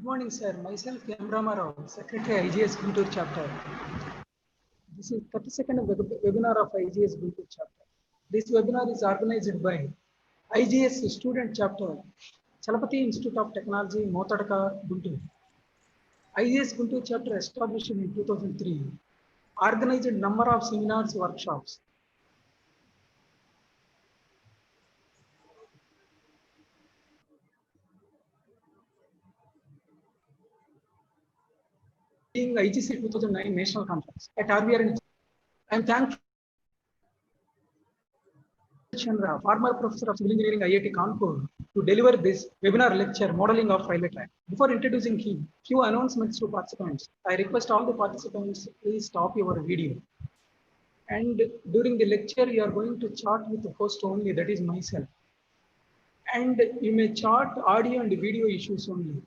morning, sir. Myself, M. Ramarao, Secretary IGS Guntur Chapter. This is 32nd webinar of IGS Guntur Chapter. This webinar is organized by IGS Student Chapter, Chalapati Institute of Technology, Motadaka, Guntur. IGS Guntur Chapter established in 2003, organized a number of seminars, workshops. Being IGC 2009 National Conference at RVR. I am thankful to Chandra, former professor of civil engineering IIT Kanpur, to deliver this webinar lecture, Modeling of Railway Track. Before introducing him, few announcements to participants. I request all the participants, please stop your video. And during the lecture, you are going to chat with the host only, that is myself. And you may chat audio and video issues only.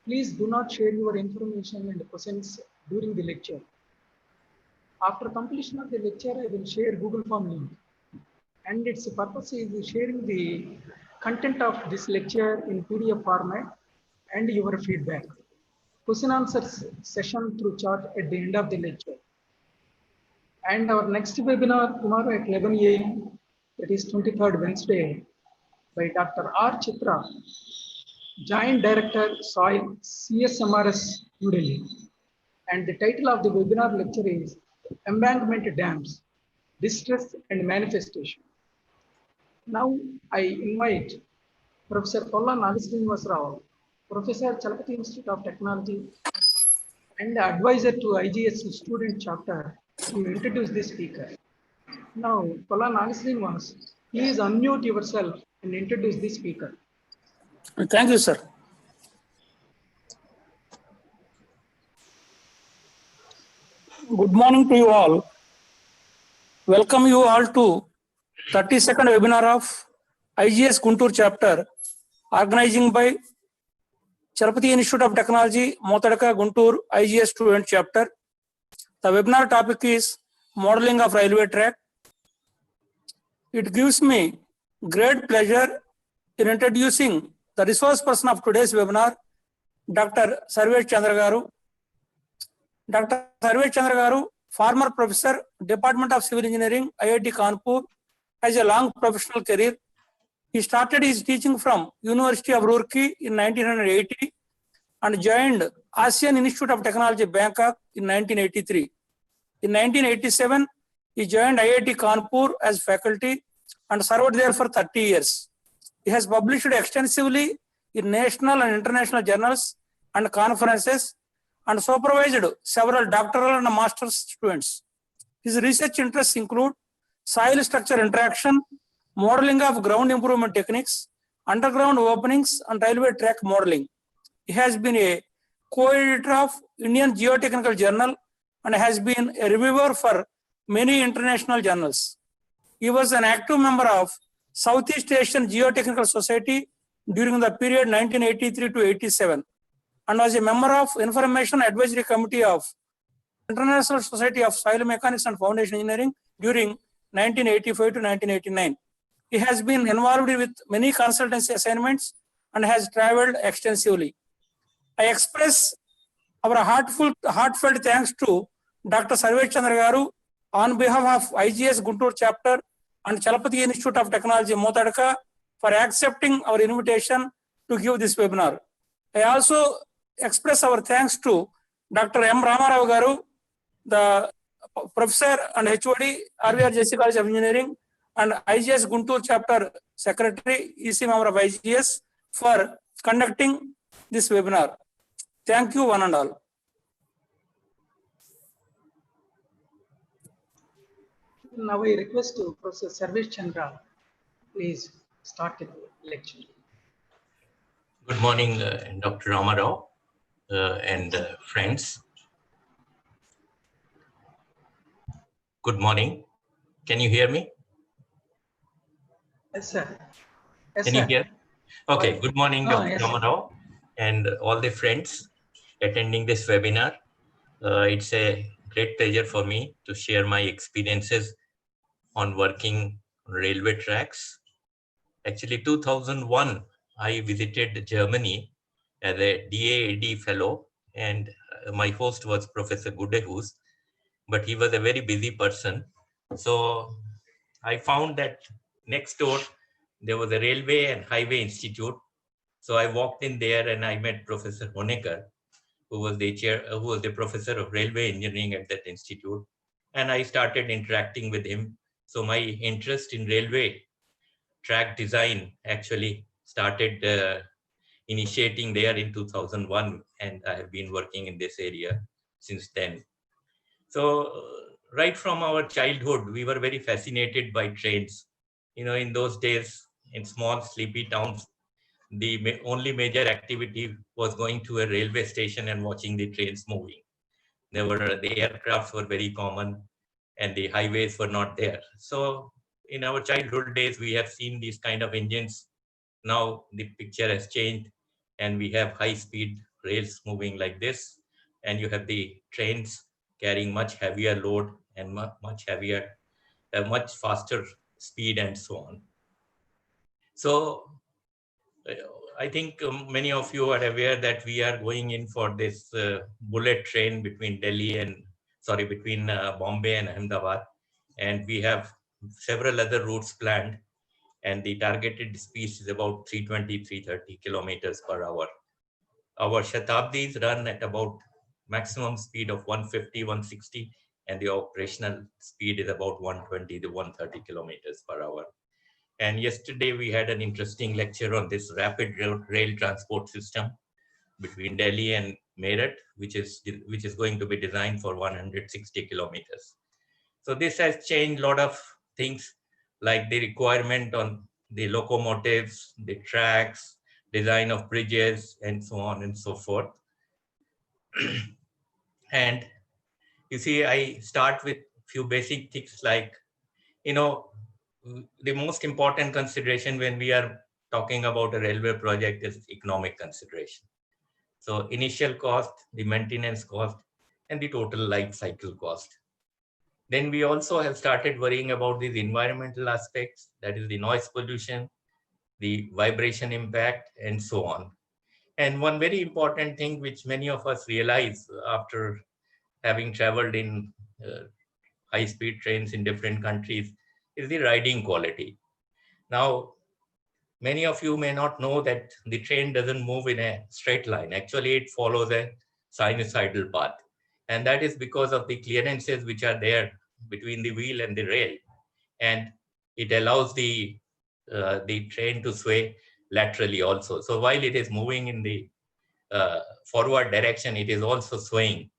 Please do not share your information and questions during the lecture. After completion of the lecture, I will share Google Form link. And its purpose is sharing the content of this lecture in PDF format and your feedback. Question answers session through chat at the end of the lecture. And our next webinar tomorrow at 11 a.m., that is 23rd Wednesday, by Dr. R. Chitra, Joint Director, Soil, CSMRS, New Delhi. And the title of the webinar lecture is Embankment Dams, Distress and Manifestation. Now I invite Professor Polla Nagasrinivas Rao, Professor, Chalapati Institute of Technology, and advisor to IGS Student Chapter, to introduce the speaker. Now, Polla Nagasrinivas, please unmute yourself and introduce the speaker. Thank you, sir. Good morning to you all. Welcome you all to 32nd webinar of IGS Guntur Chapter, organizing by Chalapati Institute of Technology, Motadaka, Guntur, IGS Student Chapter. The webinar topic is Modeling of Railway Track. It gives me great pleasure in introducing the resource person of today's webinar, Dr. Sarvesh Chandra Garu. Dr. Sarvesh Chandra Garu, former professor, Department of Civil Engineering, IIT Kanpur, has a long professional career. He started his teaching from University of Roorkee in 1980 and joined ASEAN Institute of Technology, Bangkok in 1983. In 1987, he joined IIT Kanpur as faculty and served there for 30 years. He has published extensively in national and international journals and conferences and supervised several doctoral and master's students. His research interests include soil structure interaction, modeling of ground improvement techniques, underground openings, and railway track modeling. He has been a co-editor of Indian Geotechnical Journal and has been a reviewer for many international journals. He was an active member of Southeast Asian Geotechnical Society during the period 1983 to 87 and was a member of Information Advisory Committee of International Society of Soil Mechanics and Foundation Engineering during 1985 to 1989. He has been involved with many consultancy assignments and has traveled extensively. I express our heartfelt thanks to Dr. Sarvesh Chandra Garu on behalf of IGS Guntur Chapter and Chalapati Institute of Technology, Motadaka, for accepting our invitation to give this webinar. I also express our thanks to Dr. M. Ramarao Garu, the Professor and HOD, RVR JC College of Engineering, and IGS Guntur Chapter Secretary, EC member of IGS, for conducting this webinar. Thank you, one and all. Now I request to Professor Sarvesh Chandra, please start the lecture. Good morning, Dr. Ramarao and friends. Good morning. Can you hear me? Yes, sir. Yes, Can sir. you hear? Okay. Good morning, Dr. Yes, Ramarao and all the friends attending this webinar. It's a great pleasure for me to share my experiences on working on railway tracks. Actually, 2001, I visited Germany as a DAAD fellow, and my host was Professor Gudehus, but he was a very busy person. So I found that next door there was a Railway and Highway Institute. So I walked in there and I met Professor Honecker, who was the professor of railway engineering at that institute, and I started interacting with him. So my interest in railway track design actually started initiating there in 2001, and I have been working in this area since then. So right from our childhood, we were very fascinated by trains. In those days, in small sleepy towns, the only major activity was going to a railway station and watching the trains moving. The aircrafts were very common and the highways were not there. So in our childhood days, we have seen these kind of engines. Now the picture has changed and we have high speed rails moving like this. And you have the trains carrying much heavier load and much heavier, much faster speed and so on. So uh, I think many of you are aware that we are going in for this bullet train between Bombay and Ahmedabad, and we have several other routes planned, and the targeted speed is about 320, 330 kilometers per hour. Our Shatabdis run at about maximum speed of 150, 160, and the operational speed is about 120 to 130 kilometers per hour. And yesterday we had an interesting lecture on this rapid rail transport system between Delhi and Meerut, which is going to be designed for 160 kilometers. So this has changed a lot of things, like the requirement on the locomotives, the tracks, design of bridges, and so on and so forth. And you see, I start with few basic things like, the most important consideration when we are talking about a railway project is economic consideration. So initial cost, the maintenance cost, and the total life cycle cost. Then we also have started worrying about these environmental aspects, that is the noise pollution, the vibration impact, and so on. And one very important thing which many of us realize after having traveled in high-speed trains in different countries is the riding quality. Now, many of you may not know that the train doesn't move in a straight line. Actually, it follows a sinusoidal path. And that is because of the clearances which are there between the wheel and the rail. And it allows the train to sway laterally also. So while it is moving in the forward direction, it is also swaying.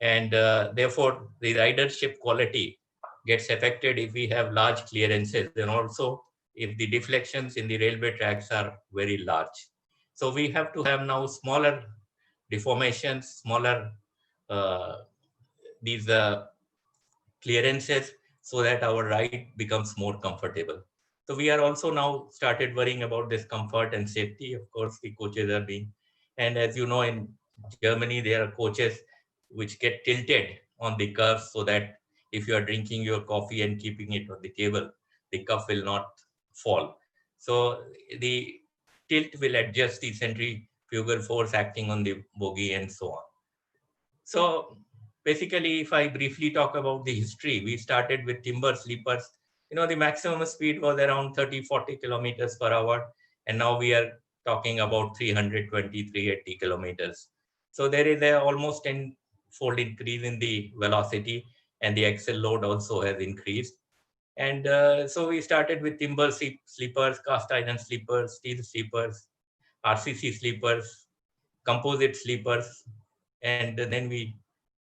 And therefore, the ridership quality gets affected if we have large clearances, and also if the deflections in the railway tracks are very large. So we have to have now smaller deformations, smaller these clearances, so that our ride becomes more comfortable. So we are also now started worrying about this comfort and safety. Of course, the coaches are being, and as you know, in Germany, there are coaches which get tilted on the curves so that if you are drinking your coffee and keeping it on the table, the cup will not fall. So the tilt will adjust the centrifugal force acting on the bogie and so on. So basically, if I briefly talk about the history, we started with timber sleepers. The maximum speed was around 30, 40 kilometers per hour. And now we are talking about 320, 380 kilometers. So there is a almost 10-fold increase in the velocity, and the axle load also has increased. And so we started with timber sleepers, cast iron sleepers, steel sleepers, RCC sleepers, composite sleepers, and then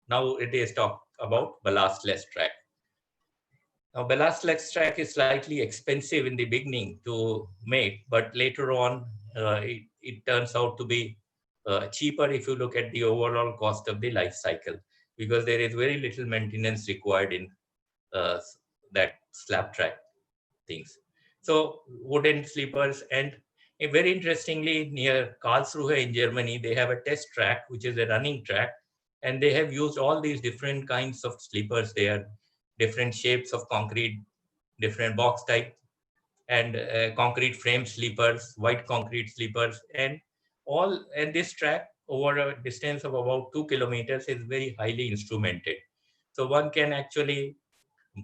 now it is talk about ballastless track. Now ballastless track is slightly expensive in the beginning to make, but later on it turns out to be cheaper if you look at the overall cost of the life cycle, because there is very little maintenance required in that slab track things. So wooden sleepers, and very interestingly, near Karlsruhe in Germany, they have a test track, which is a running track, and they have used all these different kinds of sleepers there, different shapes of concrete, different box type, and concrete frame sleepers, white concrete sleepers, and and this track over a distance of about 2 kilometers is very highly instrumented. So one can actually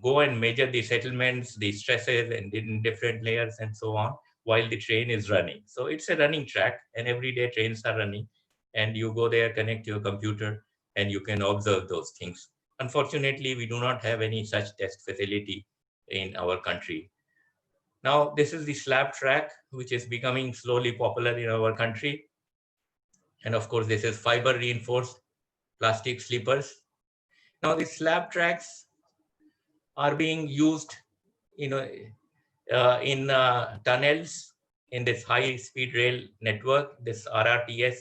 go and measure the settlements, the stresses and in different layers and so on while the train is running. So it's a running track and every day trains are running and you go there, connect your computer and you can observe those things. Unfortunately, we do not have any such test facility in our country. Now, this is the slab track, which is becoming slowly popular in our country. And of course, this is fiber reinforced plastic sleepers. Now, the slab tracks are being used, you know, in tunnels in this high-speed rail network. This RRTS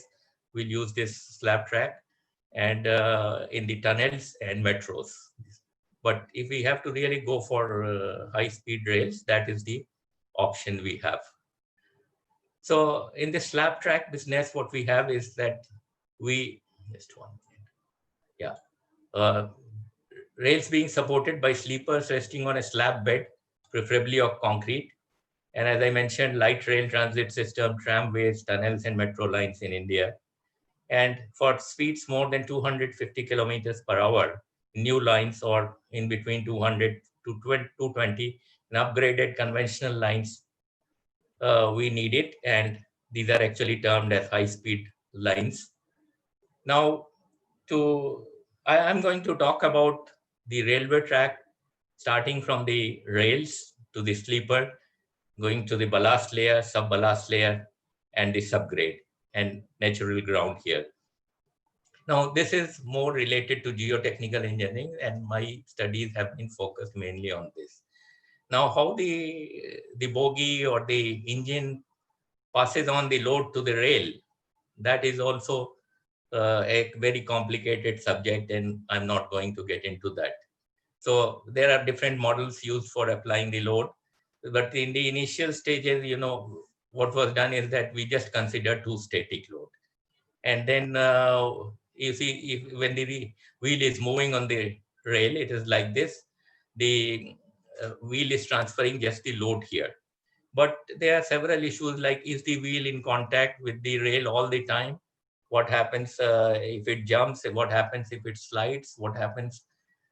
will use this slab track and in the tunnels and metros. But if we have to really go for high-speed rails, that is the option we have. So in the slab track business, what we have is that we, just one minute. Yeah. Rails being supported by sleepers resting on a slab bed, preferably of concrete. And as I mentioned, light rail transit system, tramways, tunnels, and metro lines in India. And for speeds more than 250 kilometers per hour, new lines or in between 200 to 220, and upgraded conventional lines, we need it. And these are actually termed as high-speed lines. Now, I'm going to talk about the railway track, starting from the rails to the sleeper, going to the ballast layer, sub-ballast layer, and the subgrade and natural ground here. Now, this is more related to geotechnical engineering, and my studies have been focused mainly on this. Now, how the bogie or the engine passes on the load to the rail, that is also a very complicated subject, and I'm not going to get into that. So there are different models used for applying the load. But in the initial stages, what was done is that we just considered two static load. And then you see, when the wheel is moving on the rail, it is like this. The wheel is transferring just the load here. But there are several issues like, is the wheel in contact with the rail all the time? What happens if it jumps? What happens if it slides? What happens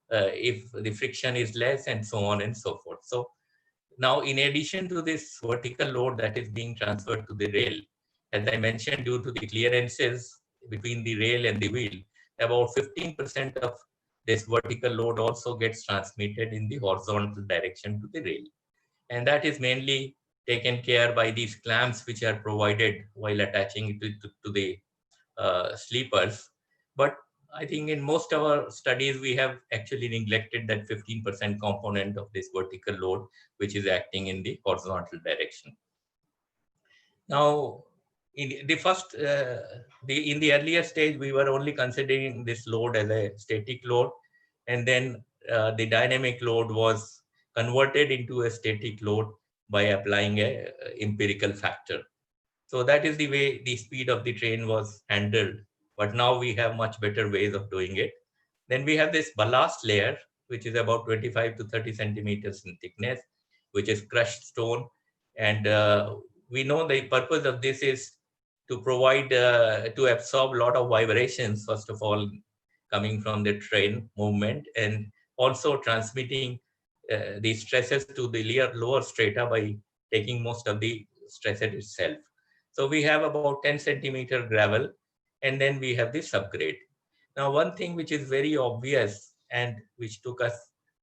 if the friction is less, and so on and so forth. So now, in addition to this vertical load that is being transferred to the rail, as I mentioned, due to the clearances between the rail and the wheel, about 15% of this vertical load also gets transmitted in the horizontal direction to the rail. And that is mainly taken care by these clamps which are provided while attaching it to the sleepers. But I think in most of our studies, we have actually neglected that 15% component of this vertical load, which is acting in the horizontal direction. Now, in the earlier stage, we were only considering this load as a static load, and then the dynamic load was converted into a static load by applying a empirical factor. So that is the way the speed of the train was handled. But now we have much better ways of doing it. Then we have this ballast layer, which is about 25 to 30 centimeters in thickness, which is crushed stone. And we know the purpose of this is to provide, to absorb a lot of vibrations, first of all, coming from the train movement, and also transmitting the stresses to the lower strata by taking most of the stress itself. So we have about 10 centimeter gravel, and then we have the subgrade. Now, one thing which is very obvious and which took us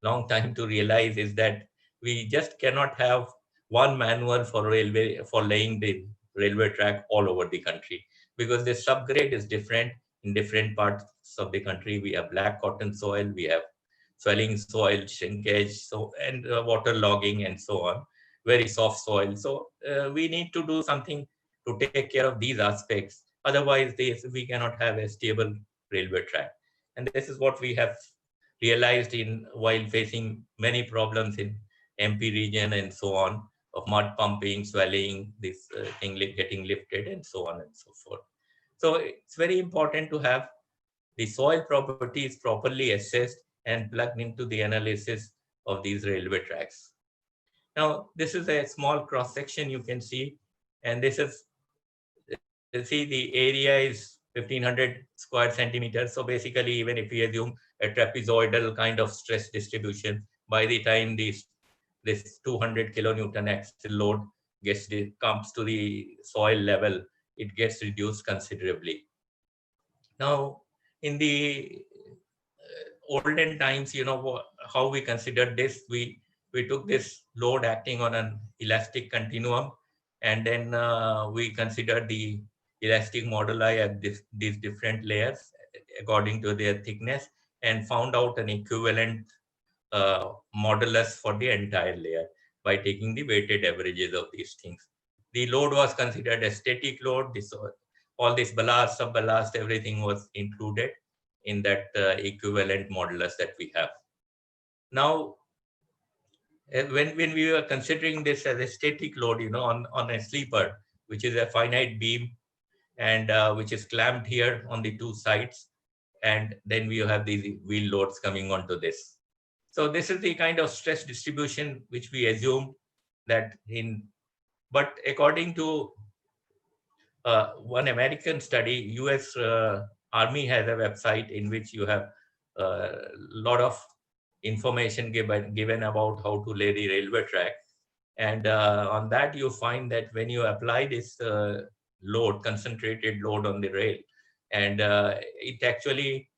a long time to realize is that we just cannot have one manual for laying the railway track all over the country, because the subgrade is different in different parts of the country. We have black cotton soil, we have swelling soil, shrinkage, and water logging, and so on, very soft soil. So we need to do something to take care of these aspects. Otherwise, we cannot have a stable railway track. And this is what we have realized while facing many problems in MP region and so on, of mud pumping, swelling, this thing getting lifted, and so on and so forth. So it's very important to have the soil properties properly assessed and plugged into the analysis of these railway tracks. Now, this is a small cross section you can see, and this is see the area is 1500 square centimeters. So basically, even if we assume a trapezoidal kind of stress distribution, by the time this 200 kilonewton axle load comes to the soil level, it gets reduced considerably. Now, in the olden times, how we considered this, we took this load acting on an elastic continuum, and then we considered the elastic moduli at these different layers according to their thickness, and found out an equivalent modulus for the entire layer by taking the weighted averages of these things. The load was considered a static load. All this ballast, sub-ballast, everything was included in that equivalent modulus that we have. Now, when we were considering this as a static load, on a sleeper, which is a finite beam and which is clamped here on the two sides, and then we have these wheel loads coming onto this. So this is the kind of stress distribution which we assumed that but according to one American study, US Army has a website in which you have a lot of information given about how to lay the railway track. And on that, you find that when you apply this concentrated load on the rail, and it actually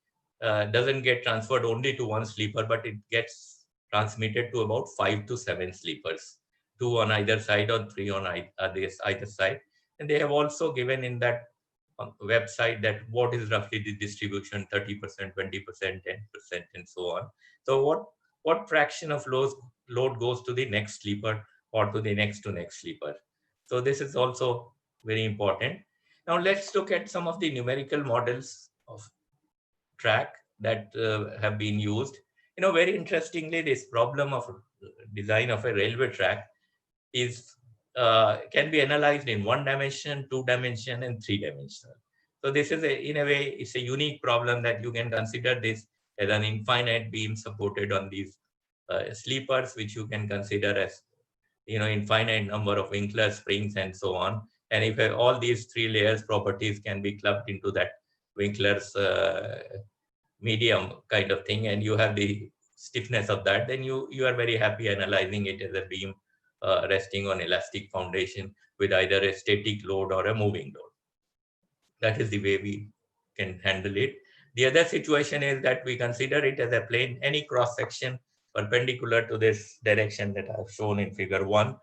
doesn't get transferred only to one sleeper, but it gets transmitted to about 5 to 7 sleepers, 2 on either side or 3 on either side. And they have also given in that website that what is roughly the distribution, 30%, 20%, 10%, and so on. So what fraction of load goes to the next sleeper or to the next sleeper. So this is also very important. Now let's look at some of the numerical models of track that have been used. Very interestingly, this problem of design of a railway track can be analyzed in 1 dimension, 2 dimension, and 3 dimensional. So this is in a way, it's a unique problem that you can consider this as an infinite beam supported on these sleepers, which you can consider as infinite number of Winkler springs and so on. And if all these 3 layers properties can be clubbed into that Winkler's medium kind of thing, and you have the stiffness of that, then you are very happy analyzing it as a beam resting on elastic foundation with either a static load or a moving load. That is the way we can handle it. The other situation is that we consider it as a plane, any cross section perpendicular to this direction that I've shown in figure 1.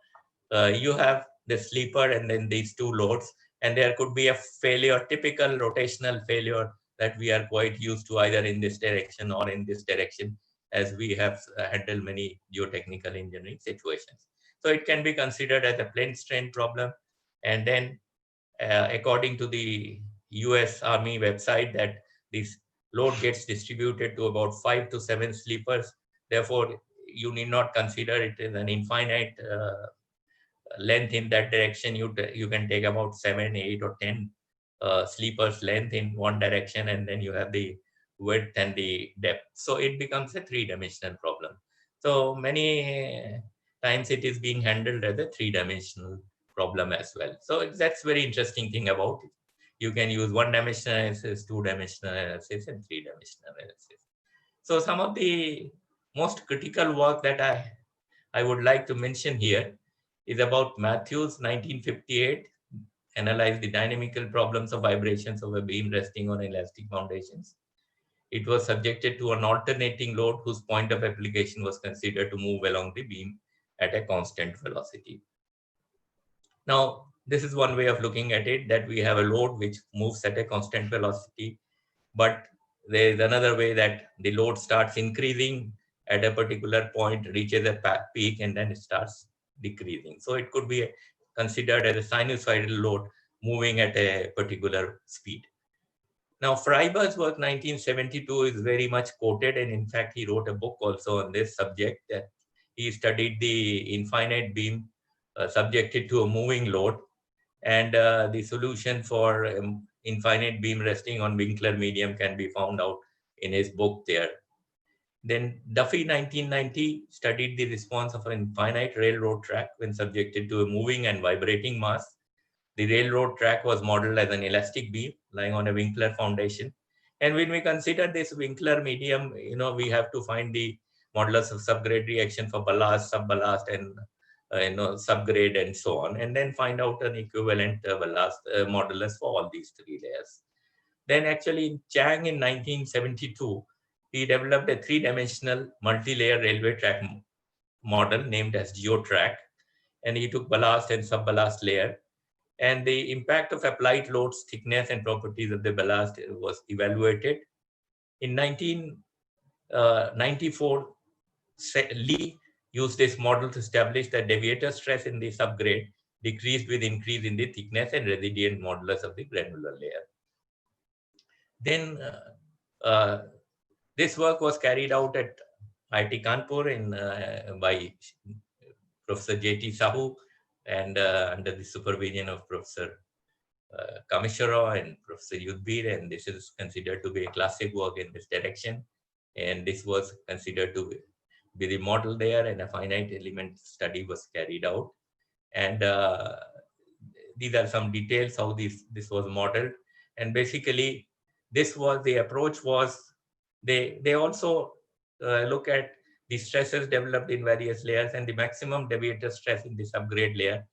You have the sleeper and then these 2 loads, and there could be a failure, typical rotational failure that we are quite used to either in this direction or in this direction, as we have handled many geotechnical engineering situations. So it can be considered as a plane strain problem. And then according to the US Army website, that this load gets distributed to about 5 to 7 sleepers. Therefore, you need not consider it as an infinite length in that direction. You can take about 7, 8, or 10 sleepers length in one direction, and then you have the width and the depth. So it becomes a 3-dimensional problem. So many times it is being handled as a 3-dimensional problem as well. So that's very interesting thing about it. You can use 1-dimensional analysis, 2-dimensional analysis, and 3-dimensional analysis. So some of the most critical work that I would like to mention here is about Matthews, 1958, analyzed the dynamical problems of vibrations of a beam resting on elastic foundations. It was subjected to an alternating load whose point of application was considered to move along the beam at a constant velocity. Now, this is one way of looking at it, that we have a load which moves at a constant velocity, but there is another way that the load starts increasing at a particular point, reaches a peak, and then it starts decreasing. So it could be considered as a sinusoidal load moving at a particular speed. Now, Freiberg's work 1972 is very much quoted, and in fact, he wrote a book also on this subject. That he studied the infinite beam subjected to a moving load, and the solution for infinite beam resting on Winkler medium can be found out in his book there. Then Duffy, 1990, studied the response of an infinite railroad track when subjected to a moving and vibrating mass. The railroad track was modeled as an elastic beam lying on a Winkler foundation. And when we consider this Winkler medium, we have to find the modulus of subgrade reaction for ballast, subballast, and subgrade and so on, and then find out an equivalent ballast modulus for all these three layers. Then actually Chang in 1972, he developed a three-dimensional multi-layer railway track model named as GeoTrack, and he took ballast and subballast layer, and the impact of applied loads, thickness, and properties of the ballast was evaluated. In 1994, Lee used this model to establish that deviator stress in the subgrade decreased with increase in the thickness and residient modulus of the granular layer. Then this work was carried out at IIT Kanpur by Professor J.T. Sahu, and under the supervision of Professor Kameshwara and Professor Yudhbir, and this is considered to be a classic work in this direction. And this was considered to be the model there, and a finite element study was carried out. And these are some details how this was modeled. And basically, this was the approach was they also look at the stresses developed in various layers and the maximum deviator stress in the subgrade layer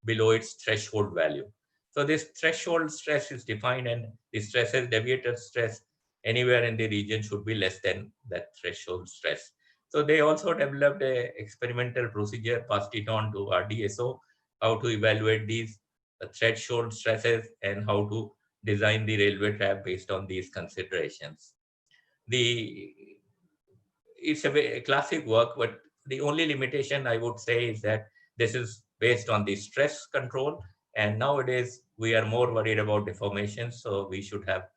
below its threshold value. So this threshold stress is defined, and the stresses deviator stress anywhere in the region should be less than that threshold stress. So they also developed an experimental procedure, passed it on to RDSO, how to evaluate these threshold stresses and how to design the railway track based on these considerations. It's a classic work, but the only limitation I would say is that this is based on the stress control, and nowadays we are more worried about deformation, so we should have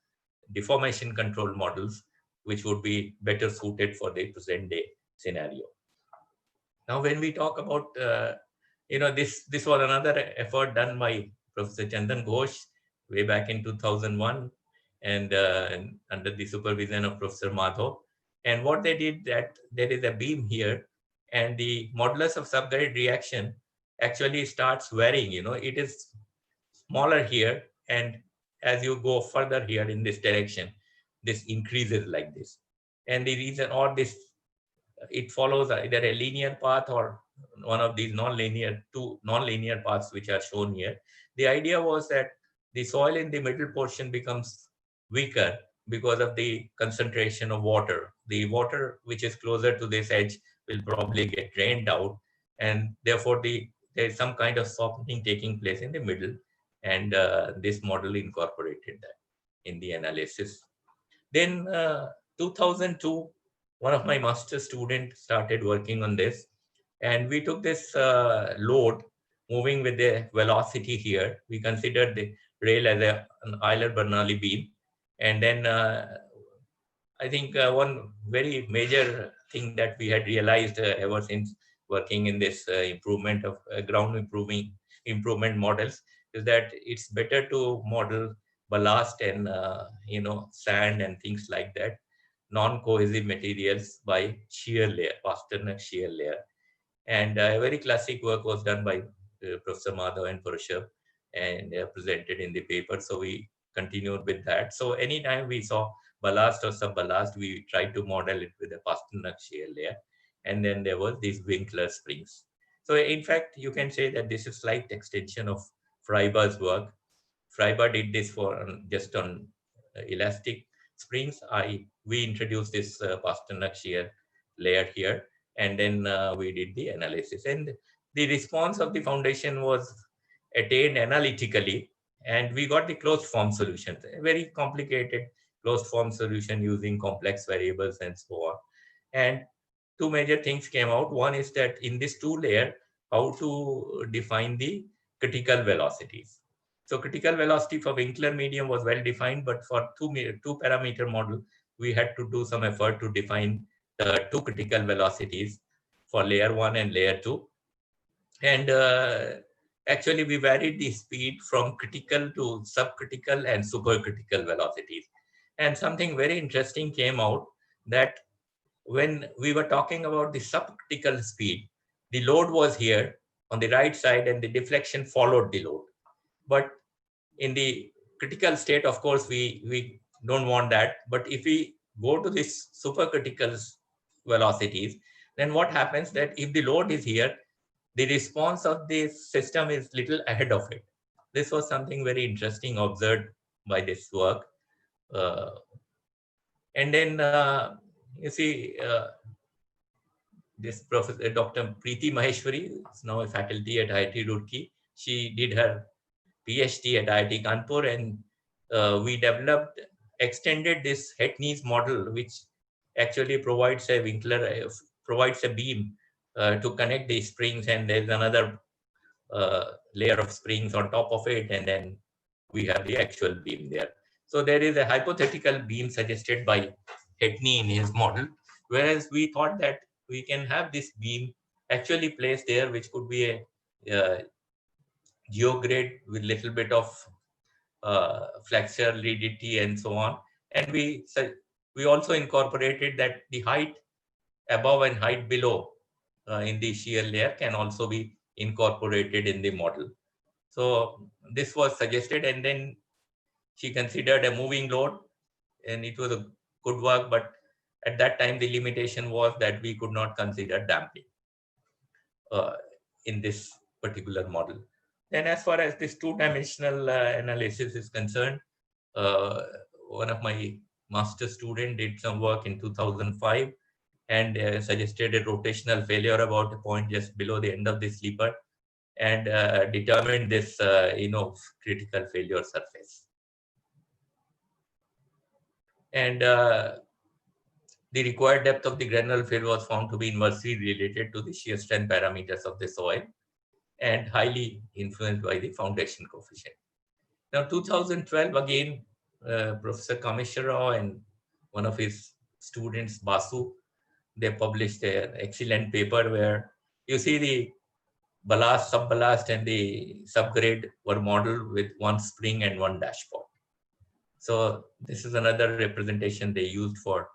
deformation control models which would be better suited for the present day scenario. Now when we talk about this was another effort done by Professor Chandan Ghosh way back in 2001, and under the supervision of Professor Madhav. And what they did, that there is a beam here, and the modulus of subgrade reaction actually starts varying. It is smaller here, and as you go further here in this direction, this increases like this. And the reason, or this, it follows either a linear path or one of these two non-linear paths which are shown here. The idea was that the soil in the middle portion becomes weaker because of the concentration of water. The water which is closer to this edge will probably get drained out, and therefore there is some kind of softening taking place in the middle, and this model incorporated that in the analysis. Then 2002, one of my master students started working on this, and we took this load moving with the velocity here. We considered the rail as an Euler-Bernoulli beam. And then I think one very major thing that we had realized ever since working in this improvement of ground improvement models is that it's better to model ballast and sand and things like that, non-cohesive materials, by shear layer, Pasternak shear layer. And a very classic work was done by Professor Madhav and Purushav, and presented in the paper. So we continued with that. So anytime we saw ballast or subballast, we tried to model it with a Pasternak shear layer. And then there was these Winkler springs. So in fact, you can say that this is a slight extension of Freiberg's work. Freiberg did this for just on elastic springs. We introduced this Pasternak shear layer here, and then we did the analysis. And the response of the foundation was attained analytically, and we got the closed form solution, a very complicated closed form solution using complex variables and so on. And two major things came out. One is that in this two layer, how to define the critical velocities. So critical velocity for Winkler medium was well defined, but for two parameter model, we had to do some effort to define the two critical velocities for layer 1 and layer 2. And actually, we varied the speed from critical to subcritical and supercritical velocities. And something very interesting came out, that when we were talking about the subcritical speed, the load was here on the right side and the deflection followed the load. But in the critical state, of course, we don't want that. But if we go to this supercritical velocities, then what happens that if the load is here, the response of the system is little ahead of it. This was something very interesting observed by this work. And then you see this professor, Dr. Preeti Maheshwari, is now a faculty at IIT Roorkee. She did her PhD at IIT Kanpur, and we developed, extended this Hetnes model, which actually provides a Winkler, provides a beam to connect the springs, and there's another layer of springs on top of it, and then we have the actual beam there. So there is a hypothetical beam suggested by Hetne in his model, whereas we thought that we can have this beam actually placed there, which could be a geogrid with little bit of flexure, rigidity, and so on. And we also incorporated that the height above and height below in the shear layer can also be incorporated in the model. So this was suggested, and then she considered a moving load, and it was a good work, but at that time the limitation was that we could not consider damping in this particular model. Then as far as this two-dimensional analysis is concerned, one of my master student did some work in 2005 and suggested a rotational failure about a point just below the end of the sleeper, and determined this critical failure surface. And the required depth of the granular field was found to be inversely related to the shear strength parameters of the soil and highly influenced by the foundation coefficient. Now, 2012, again, Professor Kameshwar and one of his students, Basu, they published an excellent paper where you see the ballast, sub-ballast, and the subgrade were modeled with one spring and one dashpot. So this is another representation they used for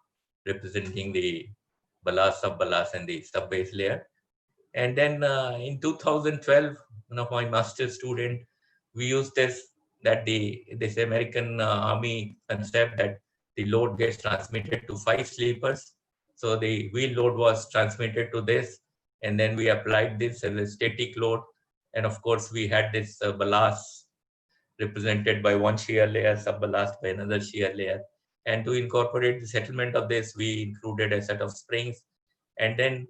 representing the ballast, sub-ballast, and the sub-base layer. And then in 2012, one of my master student, we used this American Army concept that the load gets transmitted to 5 sleepers. So the wheel load was transmitted to this, and then we applied this as a static load. And of course, we had this ballast represented by one shear layer, sub-ballast by another shear layer. And to incorporate the settlement of this, we included a set of springs. And then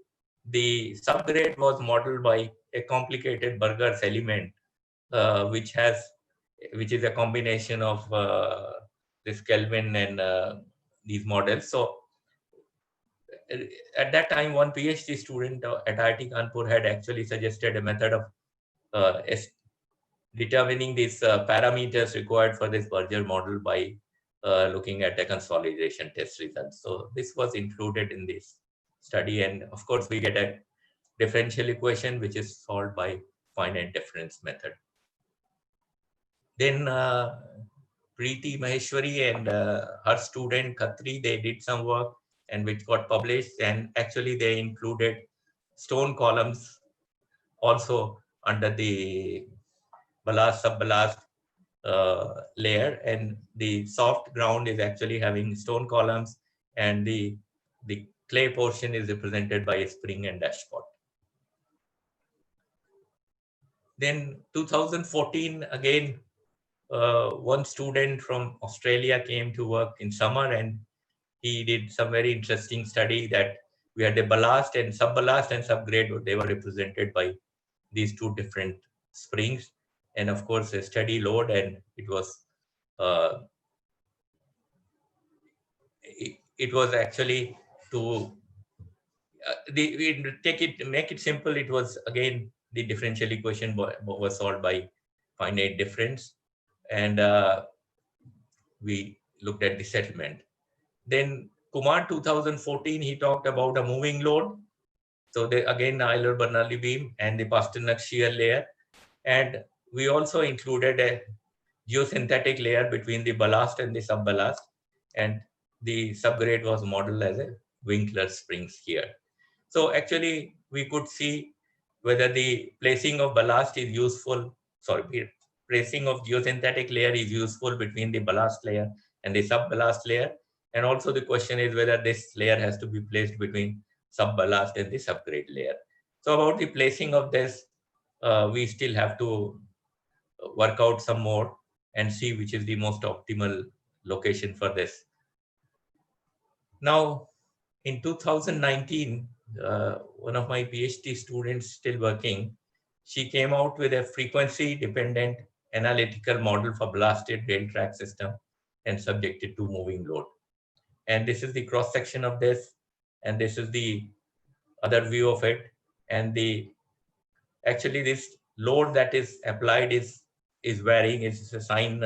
the subgrade was modeled by a complicated Burgers element, which is a combination of this Kelvin and these models. So at that time, one PhD student at IIT Kanpur had actually suggested a method of determining these parameters required for this Berger model by looking at the consolidation test results. So this was included in this study, and of course we get a differential equation which is solved by finite difference method. Then Preeti Maheshwari and her student Khatri, they did some work and which got published, and actually they included stone columns also under the ballast sub-ballast layer, and the soft ground is actually having stone columns, and the clay portion is represented by a spring and dashpot. Then 2014, again, one student from Australia came to work in summer, and he did some very interesting study that we had a ballast and sub-ballast and subgrade. They were represented by these two different springs, and of course a steady load, and it was actually to make it simple. It was again the differential equation was solved by finite difference, and we looked at the settlement. Then Kumar 2014, he talked about a moving load. So again, the Euler-Bernoulli beam and the Pasternak shear layer, and we also included a geosynthetic layer between the ballast and the sub-ballast, and the subgrade was modeled as a Winkler springs here. So actually, we could see whether the placing of ballast is useful. Sorry, placing of geosynthetic layer is useful between the ballast layer and the sub-ballast layer. And also the question is whether this layer has to be placed between sub-ballast and the subgrade layer. So about the placing of this, we still have to work out some more and see which is the most optimal location for this. Now, in 2019, one of my PhD students still working, she came out with a frequency-dependent analytical model for blasted rail track system and subjected to moving load. And this is the cross-section of this, and this is the other view of it. And actually this load that is applied is varying. It's a sine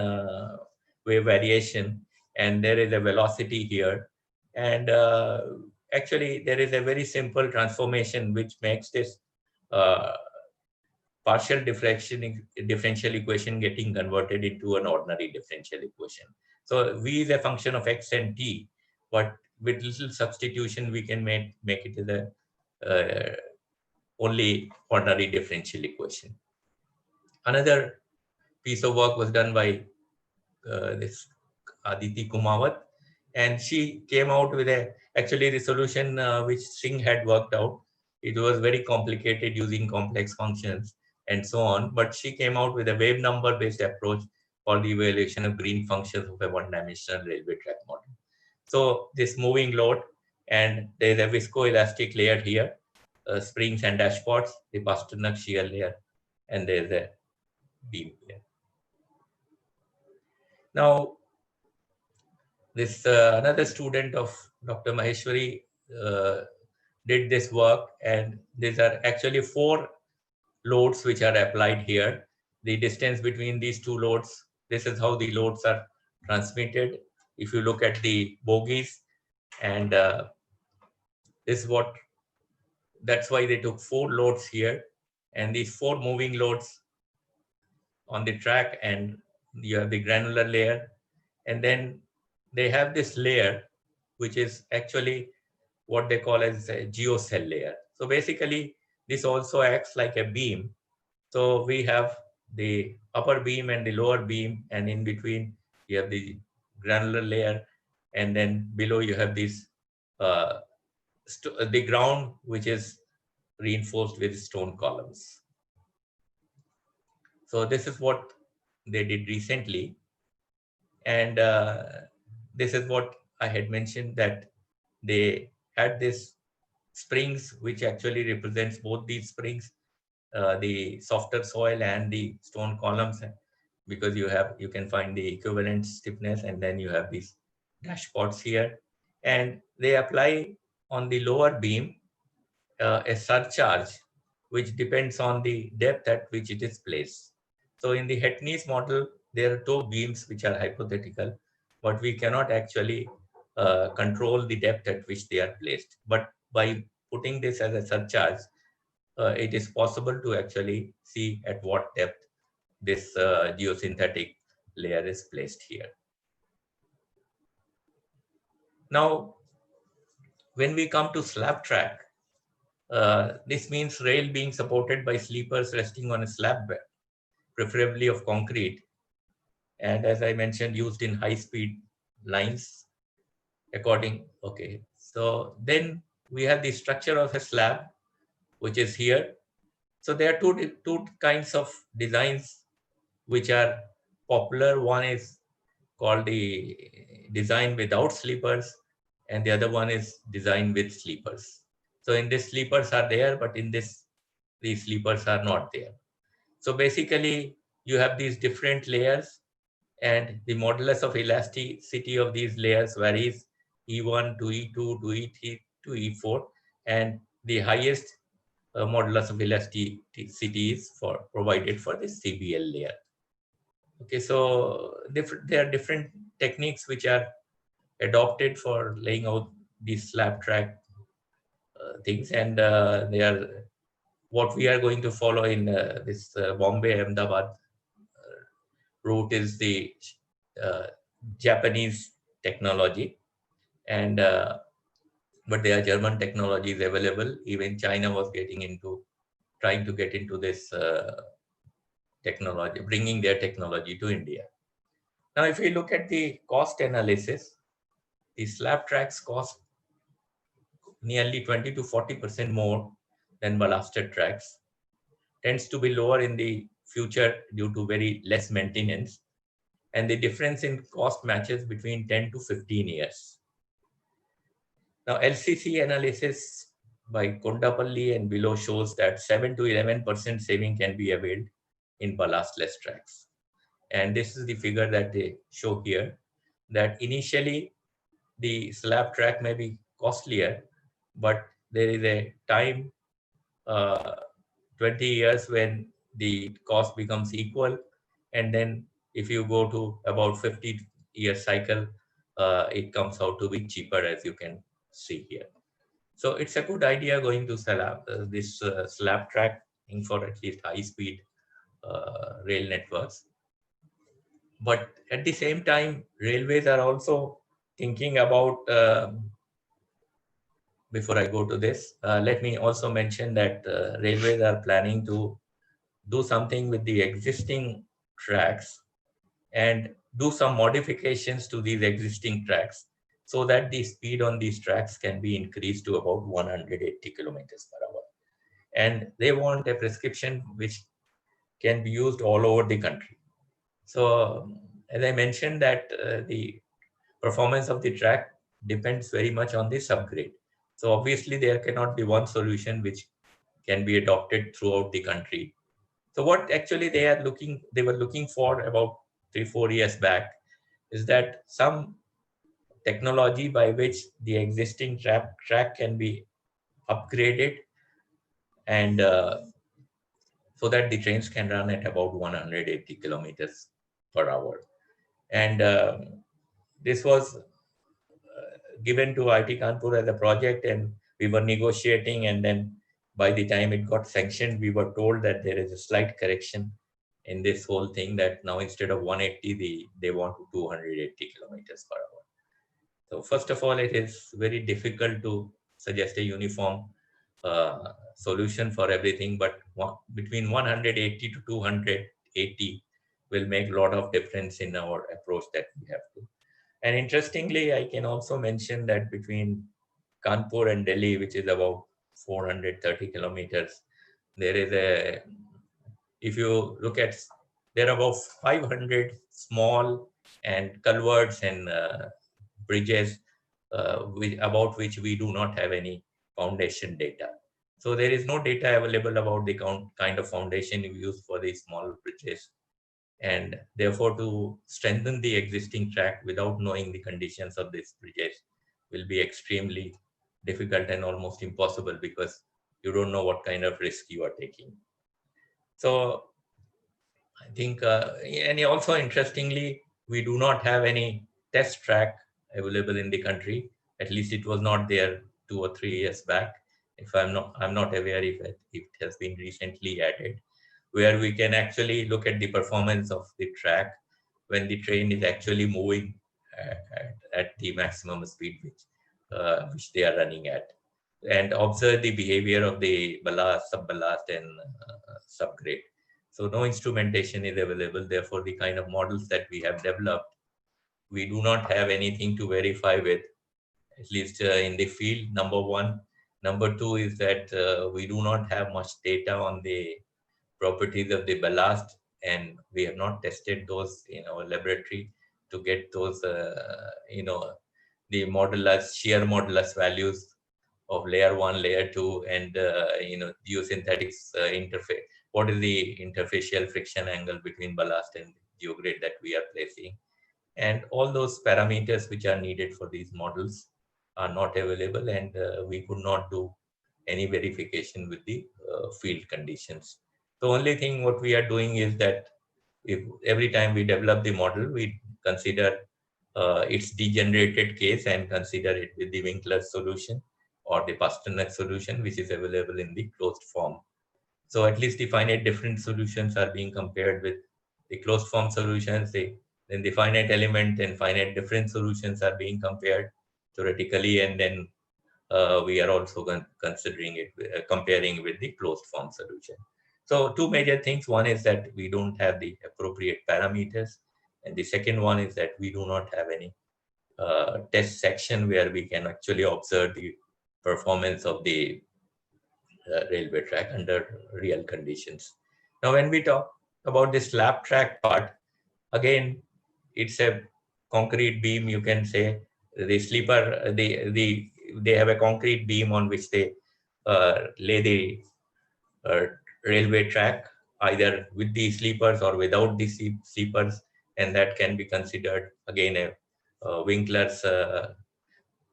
wave variation, and there is a velocity here. And actually, there is a very simple transformation which makes this partial differential equation getting converted into an ordinary differential equation. So V is a function of x and t, but with little substitution, we can make it a only ordinary differential equation. Another piece of work was done by this Aditi Kumawat, and she came out with actually the solution which Singh had worked out. It was very complicated using complex functions and so on, but she came out with a wave number based approach for the evaluation of green functions of a one-dimensional railway track model. So this moving load, and there is a viscoelastic layer here, springs and dashpots, the Pasternak shear layer, and there is a beam here. Now, this another student of Dr. Maheshwari did this work, and these are actually 4 loads which are applied here. The distance between these 2 loads, this is how the loads are transmitted. If you look at the bogies, and this is what, that's why they took 4 loads here, and these 4 moving loads on the track, and you have the granular layer, and then they have this layer which is actually what they call as a geocell layer. So basically this also acts like a beam. So we have the upper beam and the lower beam, and in between you have the granular layer, and then below you have this the ground which is reinforced with stone columns. So this is what they did recently, and this is what I had mentioned, that they had this springs which actually represents both these springs, the softer soil and the stone columns, because you can find the equivalent stiffness, and then you have these dashpots here, and they apply on the lower beam a surcharge which depends on the depth at which it is placed. So in the Hetnes model, there are 2 beams which are hypothetical, but we cannot actually control the depth at which they are placed. But by putting this as a surcharge, it is possible to actually see at what depth this geosynthetic layer is placed here. Now, when we come to slab track, this means rail being supported by sleepers resting on a slab bed, preferably of concrete, and as I mentioned, used in high-speed lines. Okay, so then we have the structure of a slab, which is here. So there are two kinds of designs which are popular. One is called the design without sleepers, and the other one is design with sleepers. So in this, sleepers are there, but in this, these sleepers are not there. So basically, you have these different layers, and the modulus of elasticity of these layers varies E1 to E2 to E3 to E4, and the highest modulus of elasticity is provided for the CBL layer. Okay, so there are different techniques which are adopted for laying out these slab track things, and they are what we are going to follow in this Bombay Ahmedabad route is the Japanese technology, and but there are German technologies available. Even China was trying to get into this technology, bringing their technology to India. Now, if we look at the cost analysis, the slab tracks cost nearly 20 to 40% more than ballasted tracks, tends to be lower in the future due to very less maintenance, and the difference in cost matches between 10 to 15 years. Now, LCC analysis by Kondapalli and below shows that 7 to 11% saving can be availed in ballastless tracks. And this is the figure that they show here, that initially the slab track may be costlier, but there is a time, 20 years, when the cost becomes equal. And then if you go to about 50-year cycle, it comes out to be cheaper, as you can see here. So it's a good idea going to this slab track for at least high-speed rail networks. But at the same time, railways are also thinking about, before I go to this, let me also mention that railways are planning to do something with the existing tracks and do some modifications to these existing tracks so that the speed on these tracks can be increased to about 180 kilometers per hour. And they want a prescription which can be used all over the country. So as I mentioned, that the performance of the track depends very much on the subgrade. So obviously there cannot be one solution which can be adopted throughout the country. So what actually they were looking for about 3-4 years back is that some technology by which the existing track can be upgraded, and so that the trains can run at about 180 kilometers per hour. And this was given to IIT Kanpur as a project, and we were negotiating, and then by the time it got sanctioned, we were told that there is a slight correction in this whole thing, that now instead of 180, they want 280 kilometers per hour. So first of all, it is very difficult to suggest a uniform solution for everything, but between 180 to 280 will make a lot of difference in our approach that we have to. And interestingly, I can also mention that between Kanpur and Delhi, which is about 430 kilometers, there is a, if you look at, there are about 500 small and culverts and bridges about which we do not have any foundation data. So there is no data available about the kind of foundation you use for these small bridges. And therefore, to strengthen the existing track without knowing the conditions of these bridges will be extremely difficult and almost impossible, because you don't know what kind of risk you are taking. So I think, and also interestingly, we do not have any test track available in the country. At least it was not there 2 or 3 years back. If I'm not aware if it has been recently added, where we can actually look at the performance of the track when the train is actually moving at the maximum speed which they are running at, and observe the behavior of the ballast, sub-ballast, and subgrade. So no instrumentation is available. Therefore, the kind of models that we have developed, we do not have anything to verify with, at least in the field, number one. Number two is that we do not have much data on the properties of the ballast, and we have not tested those in our laboratory to get those, the modulus, shear modulus values of layer 1, layer 2, and geosynthetics interface. What is the interfacial friction angle between ballast and geograde that we are placing? And all those parameters which are needed for these models are not available, and we could not do any verification with the field conditions. The only thing what we are doing is that if every time we develop the model, we consider its degenerated case and consider it with the Winkler's solution or the Pasternak solution, which is available in the closed form. So at least the finite difference solutions are being compared with the closed form solutions. Then the finite element and finite difference solutions are being compared theoretically, and then we are also considering it, comparing with the closed form solution. So two major things. One is that we don't have the appropriate parameters. And the second one is that we do not have any test section where we can actually observe the performance of the railway track under real conditions. Now, when we talk about this slab track part, again, it's a concrete beam, you can say. The sleeper, they have a concrete beam on which they lay the railway track, either with the sleepers or without the sleepers, and that can be considered again a Winkler's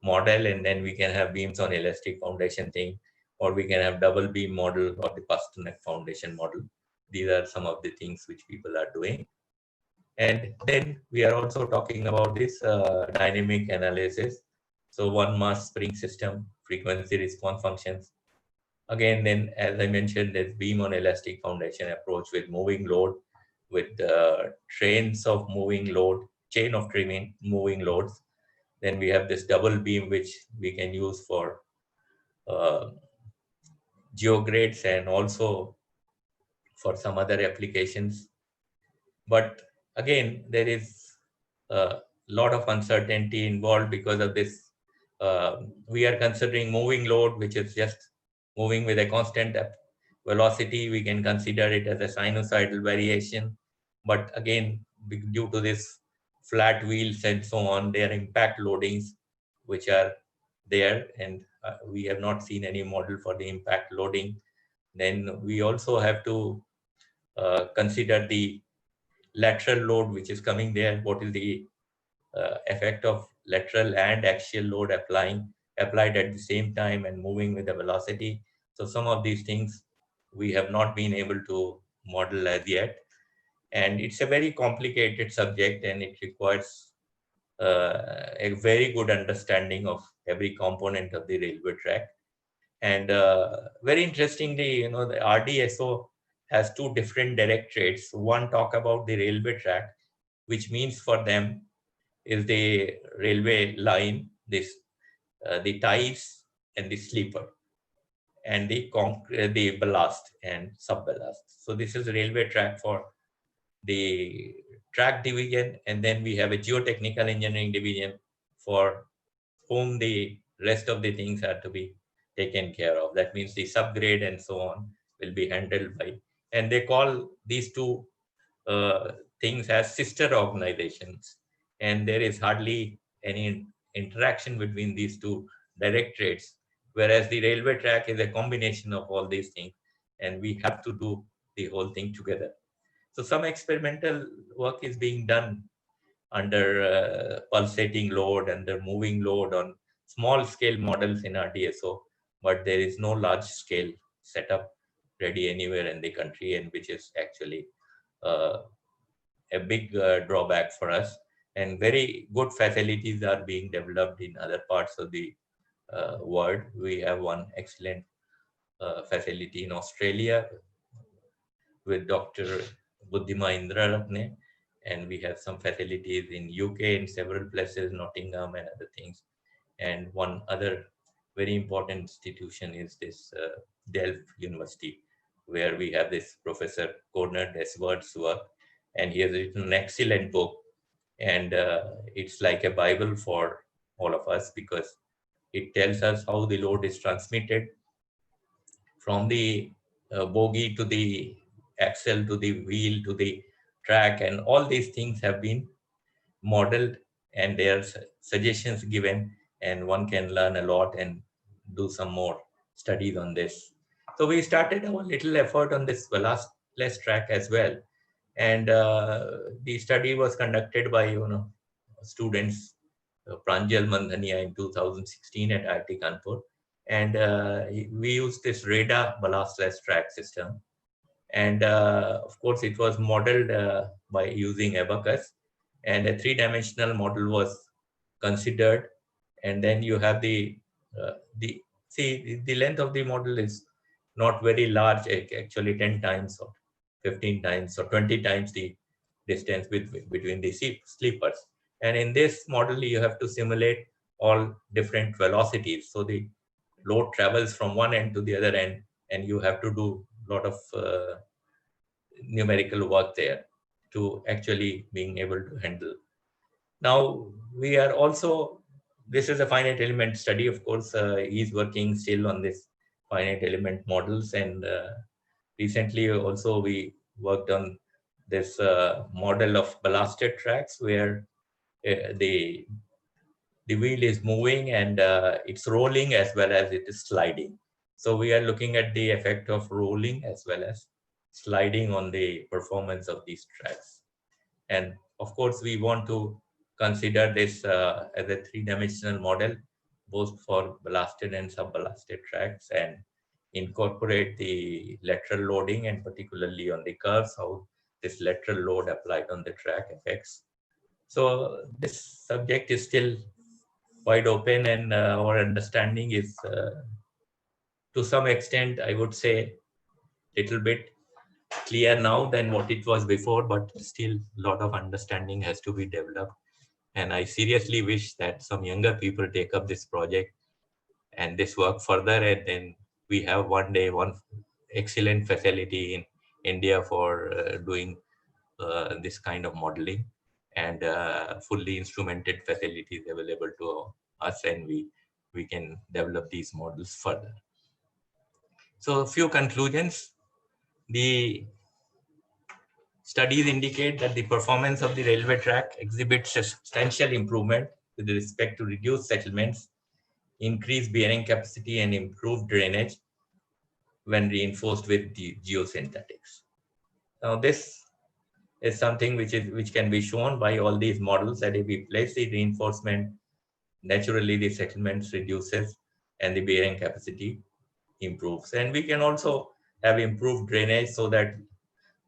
model. And then we can have beams on elastic foundation thing, or we can have double beam model or the Pasternak foundation model. These are some of the things which people are doing. And then we are also talking about this dynamic analysis. So one mass spring system, frequency response functions. Again, then as I mentioned, there's beam on elastic foundation approach with moving load, with trains of moving load, chain of trimming moving loads. Then we have this double beam, which we can use for geogrades and also for some other applications. But again, there is a lot of uncertainty involved because of this. We are considering moving load, which is just moving with a constant velocity. We can consider it as a sinusoidal variation. But again, due to this flat wheels and so on, there are impact loadings which are there, and we have not seen any model for the impact loading. Then we also have to consider the lateral load which is coming there. What is the effect of lateral and axial load applied at the same time and moving with the velocity? So some of these things we have not been able to model as yet. And it's a very complicated subject, and it requires a very good understanding of every component of the railway track. And very interestingly, you know, the RDSO has two different directorates. One talk about the railway track, which means for them is the railway line, this the ties and the sleeper, and the ballast and sub-ballast. So this is a railway track for the track division, and then we have a geotechnical engineering division for whom the rest of the things are to be taken care of. That means the subgrade and so on will be handled by, and they call these two things as sister organizations, and there is hardly any interaction between these two directorates, whereas the railway track is a combination of all these things, and we have to do the whole thing together. So some experimental work is being done under pulsating load, under moving load on small scale models in RDSO, but there is no large scale setup ready anywhere in the country, and which is actually a big drawback for us. And very good facilities are being developed in other parts of the world. We have one excellent facility in Australia with Dr. Buddhima Indraratne, and we have some facilities in UK in several places, Nottingham and other things. And one other very important institution is this Delft University, where we have this Professor Corner Desward's work, and he has written an excellent book, and it's like a Bible for all of us, because it tells us how the load is transmitted from the bogie to the axle to the wheel to the track, and all these things have been modeled, and there are suggestions given, and one can learn a lot and do some more studies on this. So we started our little effort on this ballastless track as well, and the study was conducted by students Pranjal Mandhania in 2016 at IIT Kanpur, and we used this radar ballastless track system. And of course, it was modeled by using Abacus, and a three-dimensional model was considered. And then you have the length of the model is not very large, actually 10 times or 15 times or 20 times the distance between the sleepers. And in this model, you have to simulate all different velocities. So the load travels from one end to the other end, and you have to do a lot of numerical work there to actually being able to handle. Now we are also, this is a finite element study, of course. He's working still on this finite element models, and recently also we worked on this model of ballasted tracks where the wheel is moving and it's rolling as well as it is sliding. So we are looking at the effect of rolling as well as sliding on the performance of these tracks. And of course, we want to consider this as a three-dimensional model, both for ballasted and sub-ballasted tracks, and incorporate the lateral loading, and particularly on the curves, how this lateral load applied on the track affects. So this subject is still wide open, and our understanding is to some extent, I would say, little bit clear now than what it was before, but still a lot of understanding has to be developed. And I seriously wish that some younger people take up this project and this work further, and then we have one day one excellent facility in India for doing this kind of modeling, and fully instrumented facilities available to us, and we can develop these models further. So a few conclusions. The studies indicate that the performance of the railway track exhibits a substantial improvement with respect to reduced settlements, increased bearing capacity, and improved drainage when reinforced with the geosynthetics. Now this is something which can be shown by all these models, that if we place the reinforcement, naturally the settlements reduces and the bearing capacity improves. And we can also have improved drainage so that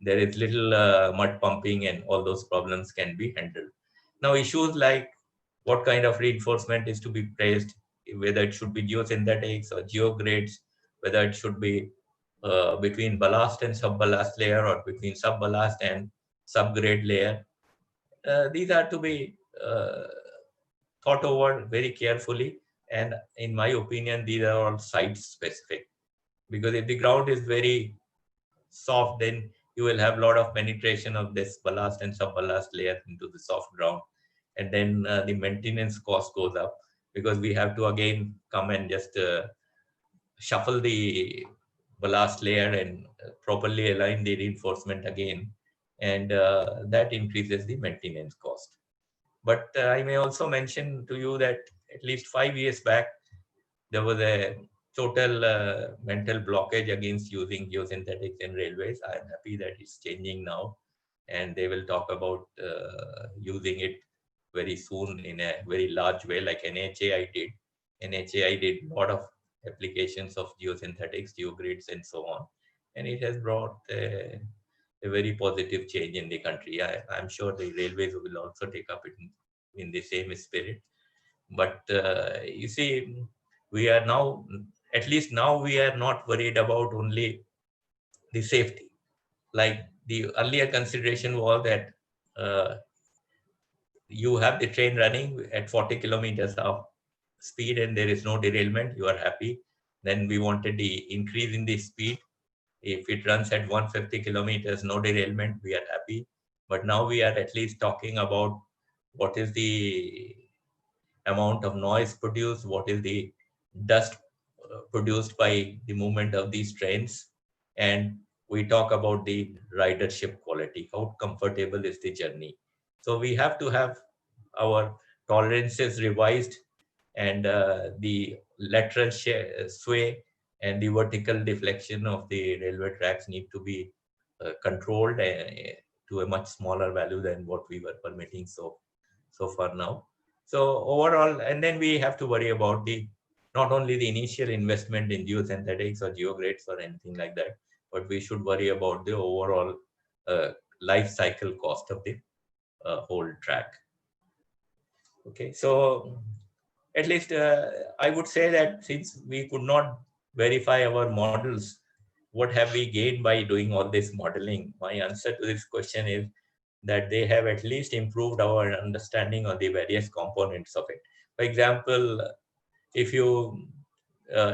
there is little mud pumping, and all those problems can be handled. Now issues like what kind of reinforcement is to be placed, whether it should be geosynthetics or geogrades, whether it should be between ballast and sub-ballast layer, or between sub-ballast and subgrade layer. These are to be thought over very carefully, and in my opinion, these are all site specific, because if the ground is very soft, then you will have a lot of penetration of this ballast and sub-ballast layer into the soft ground, and then the maintenance cost goes up, because we have to again come and just shuffle the ballast layer and properly align the reinforcement again, and that increases the maintenance cost. But I may also mention to you that at least 5 years back, there was a total mental blockage against using geosynthetics in railways. I am happy that it's changing now, and they will talk about using it very soon in a very large way, like NHAI did. NHAI did a lot of applications of geosynthetics, geogrids, and so on, and it has brought a very positive change in the country. I'm sure the railways will also take up it in the same spirit. But you see, we are now, at least now, we are not worried about only the safety. Like the earlier consideration was that you have the train running at 40 kilometers of speed and there is no derailment, you are happy. Then we wanted the increase in the speed. If it runs at 150 kilometers, no derailment, we are happy. But now we are at least talking about what is the amount of noise produced, what is the dust produced by the movement of these trains, and we talk about the ridership quality, how comfortable is the journey. So we have to have our tolerances revised, and the lateral sway and the vertical deflection of the railway tracks need to be controlled to a much smaller value than what we were permitting so far now. So overall, and then we have to worry about the not only the initial investment in geosynthetics or geogrades or anything like that, but we should worry about the overall life cycle cost of the whole track. Okay, so at least I would say that since we could not verify our models, what have we gained by doing all this modeling? My answer to this question is that they have at least improved our understanding of the various components of it. For example, if you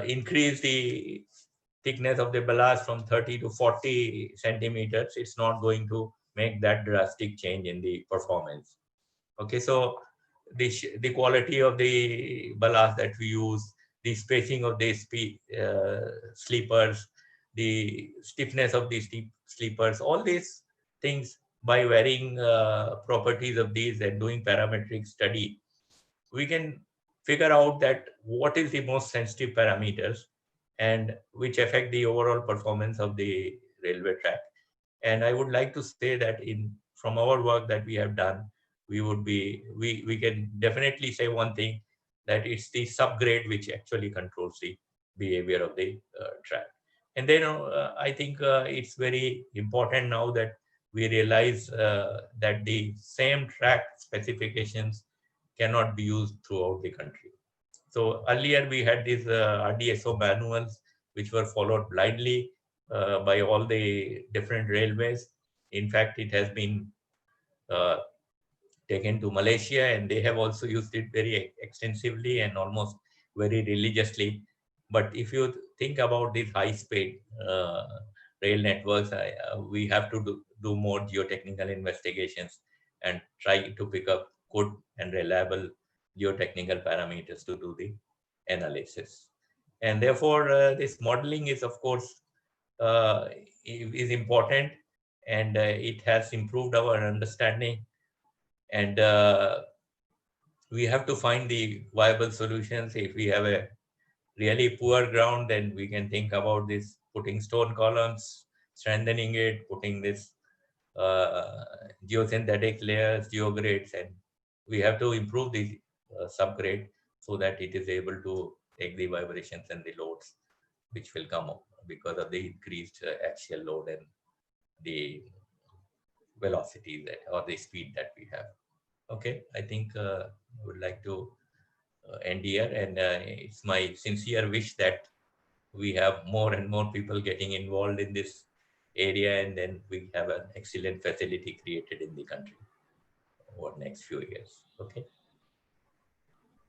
increase the thickness of the ballast from 30 to 40 centimeters, it's not going to make that drastic change in the performance. Okay, so the quality of the ballast that we use, the spacing of the sleepers, the stiffness of the sleepers, all these things, by varying properties of these and doing parametric study, we can figure out that what is the most sensitive parameters and which affect the overall performance of the railway track. And I would like to say that from our work that we have done, we can definitely say one thing, that it's the subgrade which actually controls the behavior of the track. And then I think it's very important now that we realize that the same track specifications cannot be used throughout the country. So earlier we had these RDSO manuals which were followed blindly by all the different railways. In fact, it has been uh, taken to Malaysia, and they have also used it very extensively and almost very religiously. But if you think about these high-speed rail networks, we have to do more geotechnical investigations and try to pick up good and reliable geotechnical parameters to do the analysis. And therefore, this modeling is, of course, is important, and it has improved our understanding. And we have to find the viable solutions. If we have a really poor ground, then we can think about this, putting stone columns, strengthening it, putting this geosynthetic layers, geogrades, and we have to improve the subgrade so that it is able to take the vibrations and the loads which will come up because of the increased axial load and the velocity that, or the speed that we have. Okay, I think I would like to end here, and it's my sincere wish that we have more and more people getting involved in this area, and then we have an excellent facility created in the country over the next few years. Okay,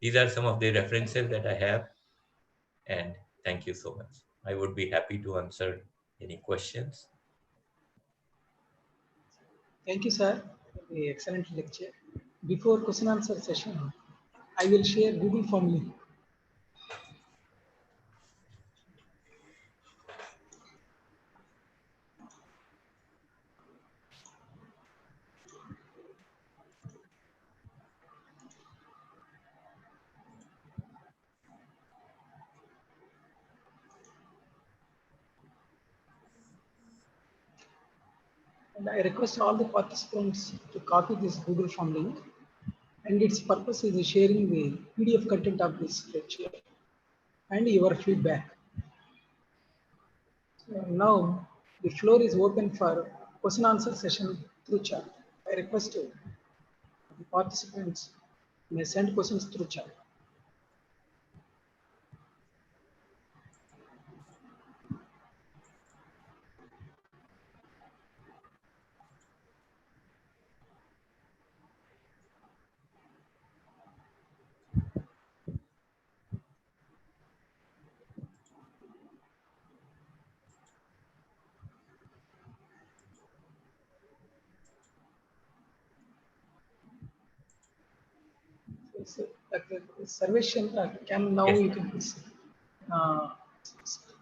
these are some of the references that I have, and thank you so much. I would be happy to answer any questions. Thank you, sir, for the excellent lecture. Before question answer session, I will share Google Form link. And I request all the participants to copy this Google Form link. And its purpose is sharing the PDF content of this lecture and your feedback. So now the floor is open for question answer session through chat. I request the participants may send questions through chat. So, Sarvesh, can now Yes, you can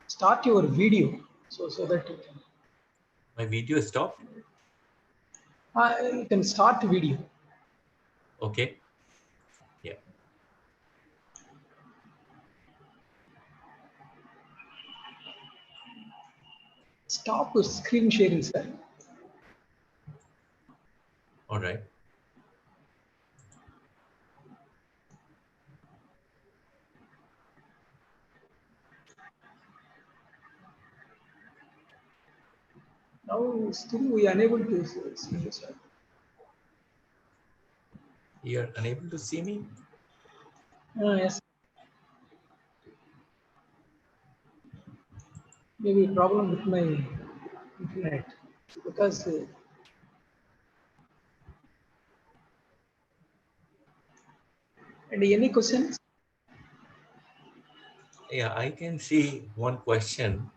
start your video so that my video stopped. you can start video. Okay. Yeah. Stop screen sharing, sir. All right. Now still we are unable to see you, sir. You're unable to see me? Yes. Maybe problem with my internet because and any questions? Yeah, I can see one question.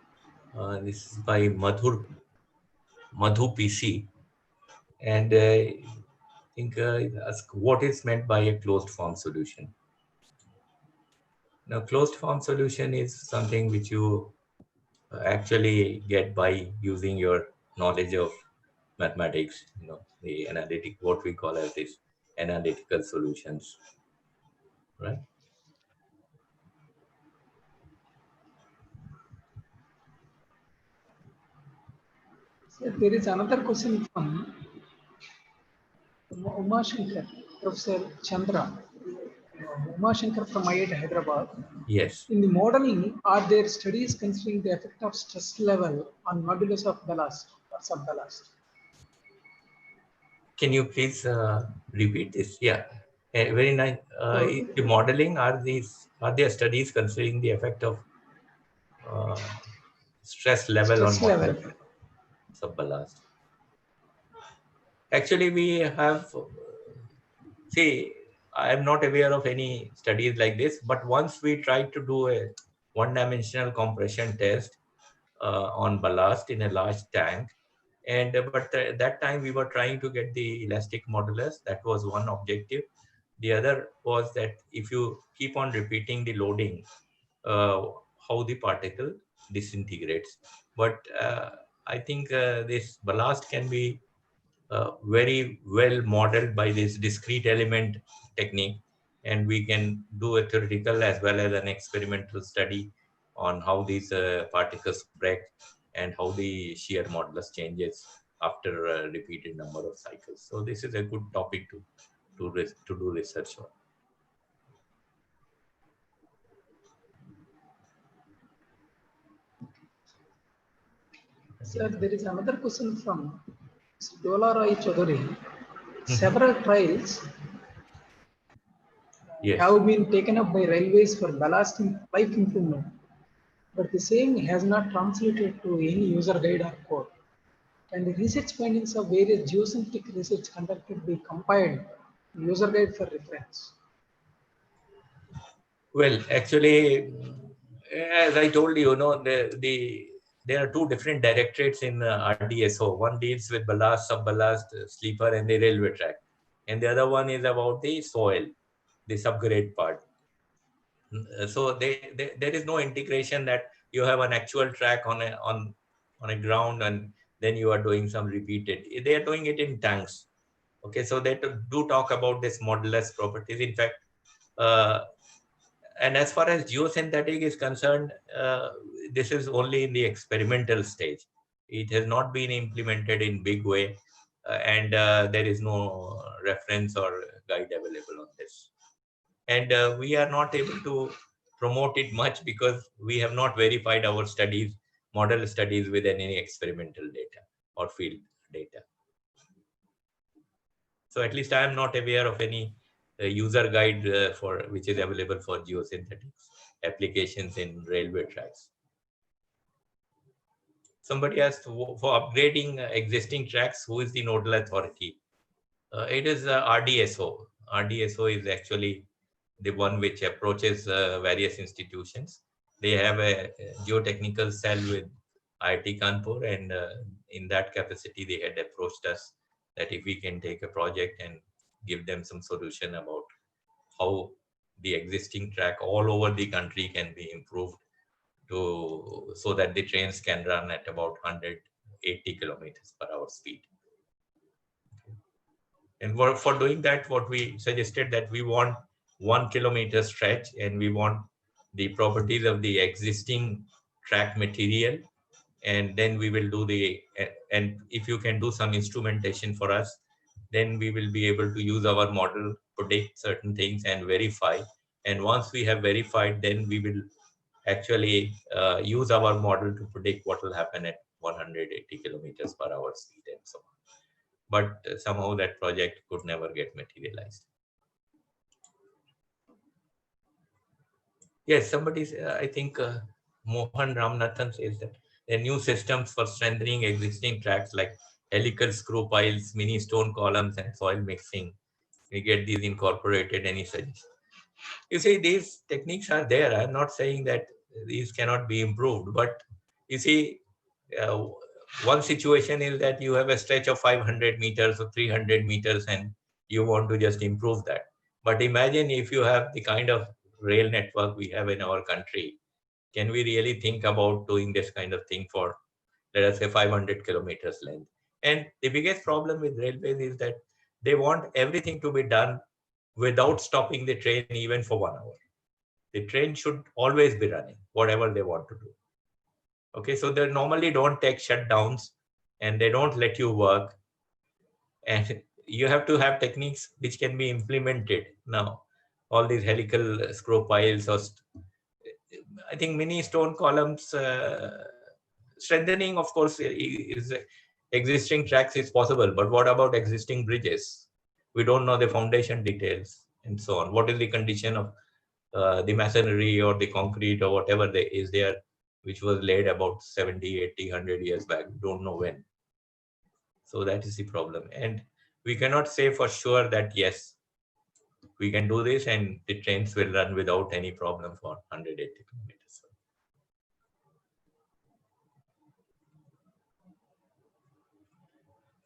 This is by Madhu PC, and I think ask what is meant by a closed form solution. Now, closed form solution is something which you actually get by using your knowledge of mathematics, the analytic, what we call as this analytical solutions, right? So there is another question from Uma Shankar, Professor Chandra. Uma Shankar from IIT Hyderabad. Yes. In the modeling, are there studies considering the effect of stress level on modulus of ballast or subballast? Can you please repeat this? Yeah, very nice. In the modeling, are there studies considering the effect of stress level on modulus subballast? Actually, we have. See, I am not aware of any studies like this, but once we tried to do a one-dimensional compression test on ballast in a large tank, and but that time we were trying to get the elastic modulus. That was one objective. The other was that if you keep on repeating the loading, how the particle disintegrates. But I think this ballast can be very well modeled by this discrete element technique, and we can do a theoretical as well as an experimental study on how these particles break and how the shear modulus changes after a repeated number of cycles. So this is a good topic to do research on. Sir, there is another question from Dola Roy Chaudhary. Several trials have been taken up by railways for ballast life improvement, but the same has not translated to any user guide or code. Can the research findings of various geocentric research conducted be compiled in user guide for reference? Well, actually, as I told you, there are two different directorates in RDSO. One deals with ballast, subballast, sleeper, and the railway track, and the other one is about the soil, the subgrade part. So there is no integration that you have an actual track on a ground and then you are doing some repeated. They are doing it in tanks. Okay, so they do talk about this modulus properties. In fact, and as far as geosynthetic is concerned, this is only in the experimental stage. It has not been implemented in big way, and there is no reference or guide available on this. And we are not able to promote it much because we have not verified our studies, model studies with any experimental data or field data. So at least I am not aware of any user guide for which is available for geosynthetics applications in railway tracks. Somebody asked for upgrading existing tracks, who is the nodal authority? It is RDSO. RDSO is actually the one which approaches various institutions. They have a geotechnical cell with IIT Kanpur, and in that capacity, they had approached us that if we can take a project and give them some solution about how the existing track all over the country can be improved so that the trains can run at about 180 kilometers per hour speed. And for doing that, what we suggested that we want 1 kilometer stretch and we want the properties of the existing track material, and then we will do and if you can do some instrumentation for us, then we will be able to use our model, predict certain things and verify. And once we have verified, then we will actually use our model to predict what will happen at 180 kilometers per hour speed and so on. But somehow that project could never get materialized. Yes, I think Mohan Ramanathan says that there are new systems for strengthening existing tracks like helical screw piles, mini stone columns, and soil mixing. We get these incorporated. Any suggestion? You see, these techniques are there. I'm not saying that these cannot be improved, but You see, one situation is that you have a stretch of 500 meters or 300 meters and you want to just improve that. But imagine if you have the kind of rail network we have in our country, can we really think about doing this kind of thing for, let us say, 500 kilometers length? And the biggest problem with railways is that they want everything to be done without stopping the train even for 1 hour. The train should always be running, whatever they want to do. Okay, so they normally don't take shutdowns and they don't let you work. And you have to have techniques which can be implemented now. All these helical screw piles, or I think mini stone columns, strengthening, of course, is existing tracks is possible. But what about existing bridges? We don't know the foundation details and so on. What is the condition of the masonry or the concrete or whatever there is there, which was laid about 70, 80, 100 years back. We don't know when. So that is the problem. And we cannot say for sure that, yes, we can do this and the trains will run without any problem for 180 kilometers.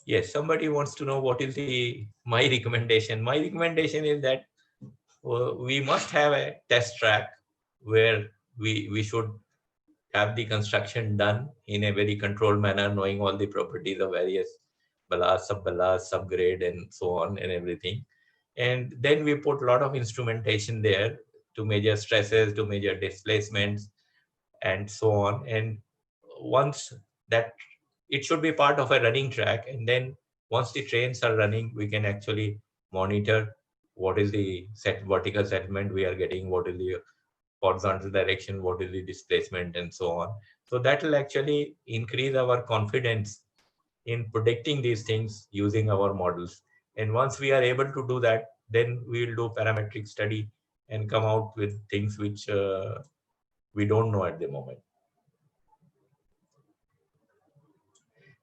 Yes, somebody wants to know what is my recommendation. My recommendation is that we must have a test track where we should have the construction done in a very controlled manner, knowing all the properties of various ballast, subgrade, and so on and everything. And then we put a lot of instrumentation there to measure stresses, to measure displacements, and so on. And once that, it should be part of a running track. And then once the trains are running, we can actually monitor what is the vertical settlement we are getting, what is the horizontal direction, what is the displacement, and so on. So that will actually increase our confidence in predicting these things using our models. And once we are able to do that, then we will do parametric study and come out with things which we don't know at the moment.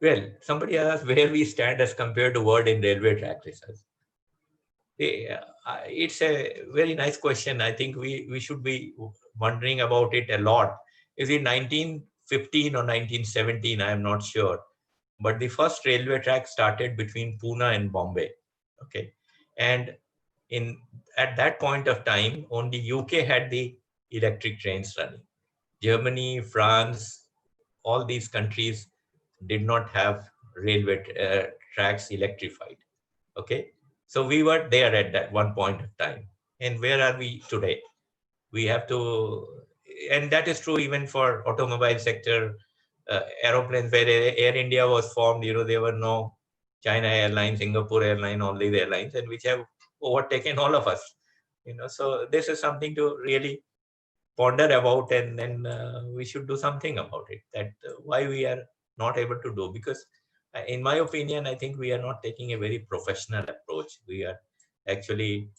Well, somebody asked where we stand as compared to world in railway track research. It's a very nice question. I think we should be wondering about it a lot. Is it 1915 or 1917? I am not sure. But the first railway track started between Pune and Bombay. Okay. And at that point of time, only UK had the electric trains running. Germany, France, all these countries did not have railway tracks electrified. Okay. So we were there at that one point of time. And where are we today? We have to, and that is true even for automobile sector, aeroplanes, where Air India was formed, there were no China Airlines, Singapore Airlines, all these airlines, and which have overtaken all of us. So this is something to really ponder about, and then we should do something about it. That why we are not able to do, because in my opinion, I think we are not taking a very professional approach. We are actually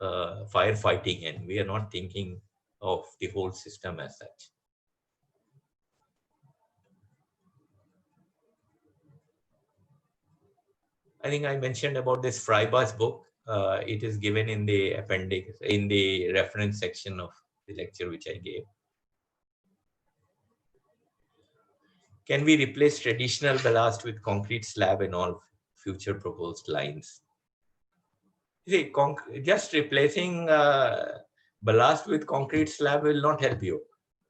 firefighting, and we are not thinking of the whole system as such. I think I mentioned about this Freiberg's book. It is given in the appendix, in the reference section of the lecture which I gave. Can we replace traditional ballast with concrete slab in all future proposed lines? See, just replacing ballast with concrete slab will not help you,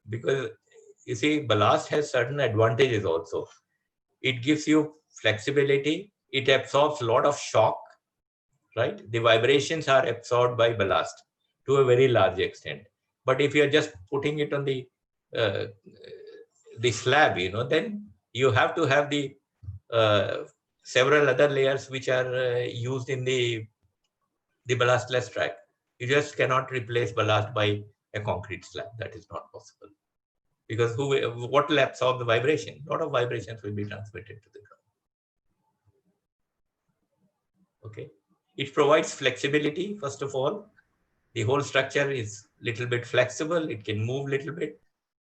because you see, ballast has certain advantages also. It gives you flexibility. It absorbs a lot of shock, right? The vibrations are absorbed by ballast to a very large extent. But if you're just putting it on the slab, then you have to have the several other layers which are used in the ballastless track. You just cannot replace ballast by a concrete slab. That is not possible. Because what will absorb the vibration? A lot of vibrations will be transmitted to the ground. Okay. It provides flexibility, first of all. The whole structure is little bit flexible. It can move little bit,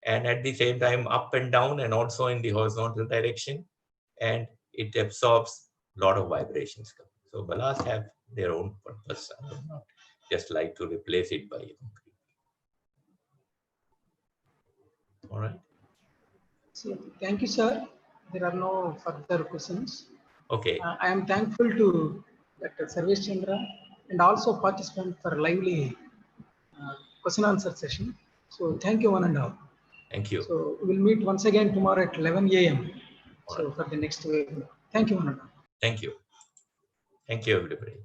and at the same time up and down, and also in the horizontal direction. And it absorbs a lot of vibrations. So ballast have their own purpose. I would not just like to replace it by concrete. All right. So thank you, sir. There are no further questions. Okay. I am thankful to Dr. Sarvesh Chandra and also participants for lively question answer session. So thank you one and all. Thank you. So we'll meet once again tomorrow at 11 a.m. All So right. for the next webinar. Thank you one and all. Thank you. Thank you, everybody.